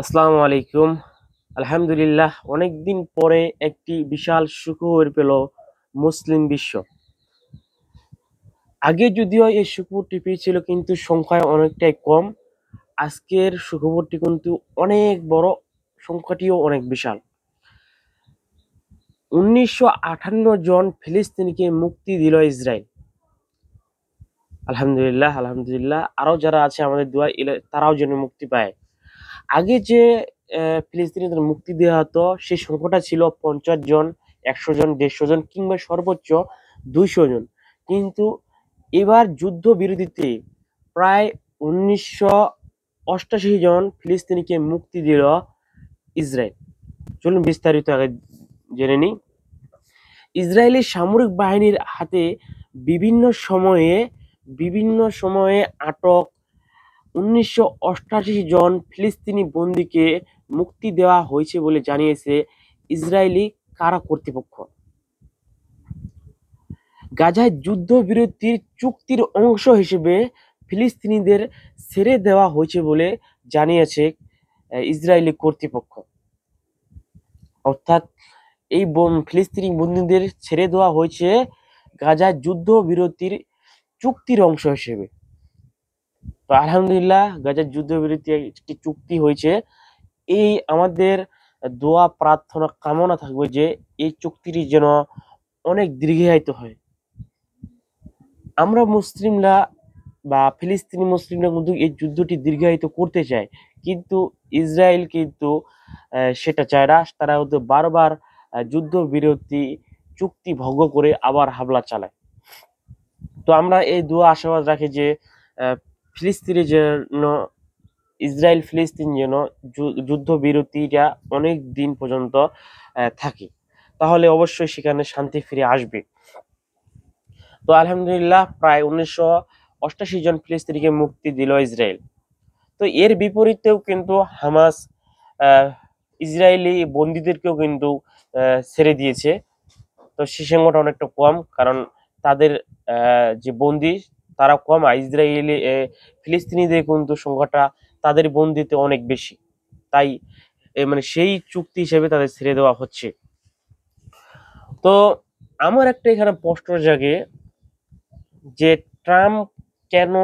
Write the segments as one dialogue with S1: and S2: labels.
S1: আসসালামু আলাইকুম। আলহামদুলিল্লাহ, অনেকদিন পরে একটি বিশাল সুখবর পেল মুসলিম বিশ্ব। আগে যদিও এই সুখবরটি পেয়েছিল, কিন্তু সংখ্যায় অনেকটাই কম। আজকের সুখবরটি কিন্তু অনেক বড়, সংখ্যাটিও অনেক বিশাল। 1958 জন ফিলিস্তিনিকে মুক্তি দিল ইসরায়েল। আলহামদুলিল্লাহ, আলহামদুলিল্লাহ। আরো যারা আছে আমাদের দোয়া, তারাও যেন মুক্তি পায়। আগে যে ফিলিস্তিনিদের মুক্তি দেওয়া হতো, সেই সংখ্যাটা ছিল 50 জন, 100 জন, 150 জন, কিংবা সর্বোচ্চ 200 জন। কিন্তু এবার যুদ্ধ বিরতিতে প্রায় 1988 জন ফিলিস্তিনিকে মুক্তি দিল ইসরায়েল। চলুন বিস্তারিত আগে জেনে নিই। ইসরায়েলি সামরিক বাহিনীর হাতে বিভিন্ন সময়ে বিভিন্ন সময়ে আটক 1988 জন ফিলিস্তিনি বন্দীকে মুক্তি দেওয়া হয়েছে বলে জানিয়েছে ইসরায়েলি কারা কর্তৃপক্ষ। গাজায় যুদ্ধবিরতির চুক্তির অংশ হিসেবে ফিলিস্তিনিদের ছেড়ে দেওয়া হয়েছে বলে জানিয়েছে ইসরায়েলি কর্তৃপক্ষ। অর্থাৎ এই ফিলিস্তিনি বন্দীদের ছেড়ে দেওয়া হয়েছে গাজায় যুদ্ধবিরতির চুক্তির অংশ হিসেবে। তো আলহামদুলিল্লাহ, গাজার যুদ্ধবিরতি একটি চুক্তি হয়েছে। এই আমাদের দোয়া প্রার্থনা কামনা থাকবে যে এই চুক্তিটি যেন অনেক দীর্ঘায়িত হয়। আমরা মুসলিমরা বা ফিলিস্তিনি মুসলিমরা কিন্তু এই যুদ্ধটি দীর্ঘায়িত করতে চায়, কিন্তু ইসরায়েল কিন্তু সেটা চায় না। তারা হয়তো বারবার যুদ্ধবিরতি চুক্তি ভঙ্গ করে আবার হামলা চালায়। তো আমরা এই দোয়া আশাবাদ রাখি যে ফিলিস্তিনের যেন, ইসরায়েল ফিলিস্তিন যেন যুদ্ধবিরতিটা অনেক দিন পর্যন্ত থাকে, তাহলে অবশ্যই সেখানে শান্তি ফিরে আসবে। তো আলহামদুলিল্লাহ, প্রায় 1988 জন ফিলিস্তিনিকে মুক্তি দিল ইসরায়েল। তো এর বিপরীতেও কিন্তু হামাস ইসরায়েলি বন্দীদেরকেও কিন্তু ছেড়ে দিয়েছে। তো সে সংখ্যাটা অনেকটা কম, কারণ তাদের যে বন্দী তারা কম, আর ইসরায়েলি ফিলিস্তিনিদের কিন্তু সংখ্যাটা তাদের বন্দিতে অনেক বেশি। তাই মানে সেই চুক্তি হিসেবে তাদের ছেড়ে দেওয়া হচ্ছে। তো আমার একটা এখানে প্রশ্ন জাগে যে ট্রাম্প কেন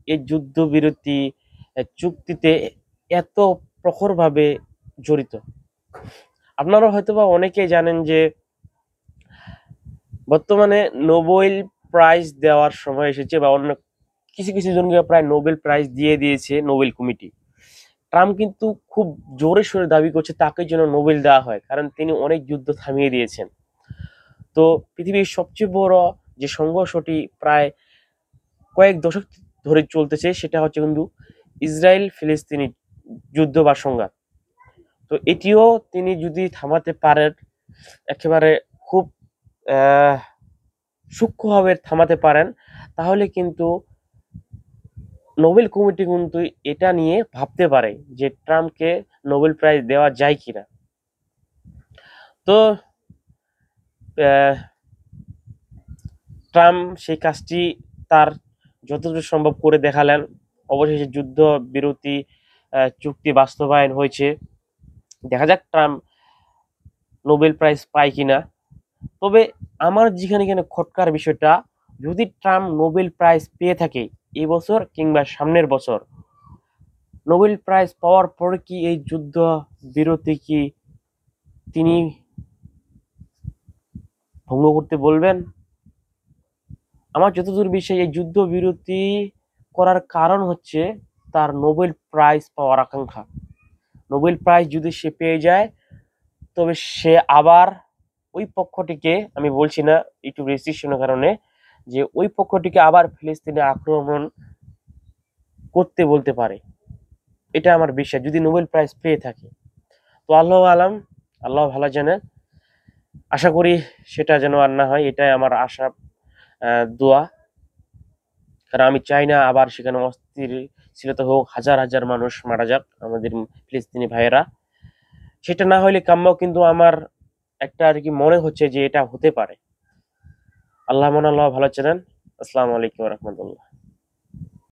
S1: এই যুদ্ধবিরতি চুক্তিতে এত প্রখরভাবে জড়িত। আপনারা হয়তোবা অনেকেই জানেন যে বর্তমানে নোবেল প্রাইজ দেওয়ার সময় এসেছে, বা অন্য কিছু কিছু জনকে প্রায় নোবেল প্রাইজ দিয়ে দিয়েছে নোবেল কমিটি। ট্রাম্প কিন্তু খুব জোরে সোরে দাবি করছে তাকে যেন নোবেল দেওয়া হয়, কারণ তিনি অনেক যুদ্ধ থামিয়ে দিয়েছেন। তো পৃথিবীর সবচেয়ে বড় যে সংঘর্ষটি প্রায় কয়েক দশক ধরে চলতেছে, সেটা হচ্ছে কিন্তু ইসরায়েল ফিলিস্তিনি যুদ্ধ বা সংঘাত। তো এটিও তিনি যদি থামাতে পারেন, একেবারে খুব সূক্ষ্মভাবে থামাতে পারেন, তাহলে কিন্তু নোবেল কমিটি কিন্তু এটা নিয়ে ভাবতে পারে যে ট্রাম্পকে নোবেল প্রাইজ দেওয়া যায় কিনা। তো ট্রাম্প সেই কাজটি তার যতদূর সম্ভব করে দেখালেন। অবশেষে যুদ্ধ বিরতি চুক্তি বাস্তবায়ন হয়েছে। দেখা যাক ট্রাম্প নোবেল প্রাইজ পায় কিনা। তবে আমার যেখানে খটকার বিষয়টা, যদি ট্রাম্প নোবেল প্রাইজ পেয়ে থাকে এই বছর কিংবা সামনের বছর, নোবেল প্রাইজ পাওয়ার পরে কি এই যুদ্ধ বিরতি কি তিনি ভঙ্গ করতে বলবেন? আমার যতদূর বিশ্বাস, এই যুদ্ধ বিরতি করার কারণ হচ্ছে তার নোবেল প্রাইজ পাওয়ার আকাঙ্ক্ষা। নোবেল প্রাইজ যদি সে পেয়ে যায়, তবে সে আবার ওই পক্ষটিকে, আমি বলছি না ইউটিউব রেস্ট্রিকশনের কারণে, যে ওই পক্ষটিকে আবার ফিলিস্তিনে আক্রমণ করতে বলতে পারে। এটা আমার বিশ্বাস, যদি নোবেল প্রাইজ পেয়ে থাকে। তো আল্লাহ আলাম, আল্লাহ ভালো জানে। আশা করি সেটা যেন আর না হয়, এটাই আমার আশা, দোয়া। কারণ আমি চাই না আবার সেখানে অস্থিরতা হোক, হাজার হাজার মানুষ মারা যাক আমাদের ফিলিস্তিনি ভাইয়েরা। সেটা না হলে কাম্য, কিন্তু আমার একটা আর কি মনে হচ্ছে যে এটা হতে পারে। আল্লাহ ভালো জানেন। আসসালামু আলাইকুম রহমতুল্লাহ।